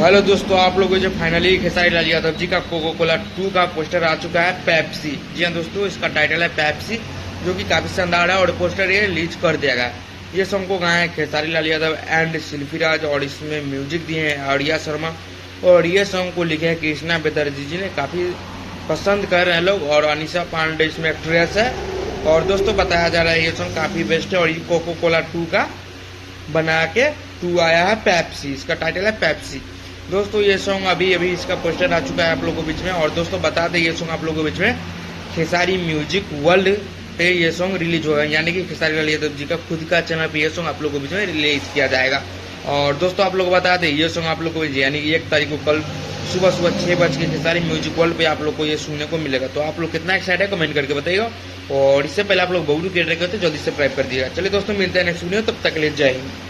Hello दोस्तों, आप लोगों को जो फाइनली खेसारी लाल यादव जी का कोको कोला 2 का पोस्टर आ चुका है पेप्सी। जी हाँ दोस्तों, इसका टाइटल है पेप्सी, जो कि काफी शानदार है और पोस्टर ये रिलीज कर दिया गया। ये सॉन्ग को गाए हैं खेसारी लाल यादव एंड शिल्पी राज और इसमें म्यूजिक दिए हैं आर्या शर्मा और ये सॉन्ग को लिखे हैं कृष्णा बेदर्जी जी ने। काफी पसंद कर रहे हैं लोग और अनिशा पांडे इसमें एक्ट्रेस है। और दोस्तों बताया जा रहा है ये सॉन्ग काफी बेस्ट है और ये कोको कोला 2 का बना के 2 आया है पेप्सी। इसका टाइटल है पेप्सी। दोस्तों ये सॉन्ग अभी इसका पोस्टर आ चुका है आप लोगों के बीच में। और दोस्तों बता दें ये सॉन्ग आप लोगों के बीच में खेसारी म्यूजिक वर्ल्ड पे ये सॉन्ग रिलीज होगा, यानी कि खेसारी लाल यादव जी का खुद का चैनल पे ये सॉन्ग आप लोगों के बीच में रिलीज किया जाएगा। और दोस्तों आप लोग बता दें ये सॉन्ग आप लोगों को यानी कि 1 तारीख को कल सुबह 6 बजे खेसारी म्यूजिक वर्ल्ड पे आप लोग को ये सुनने को मिलेगा। तो आप लोग कितना एक्साइटेड है कमेंट करके बताइएगा। और इससे पहले आप लोग बबलू क्रिएटर के होते जल्दी सब्सक्राइब कर दिएगा। चलिए दोस्तों मिलते हैं नेक्स्ट वीडियो, तब तक के लिए जय हिंद।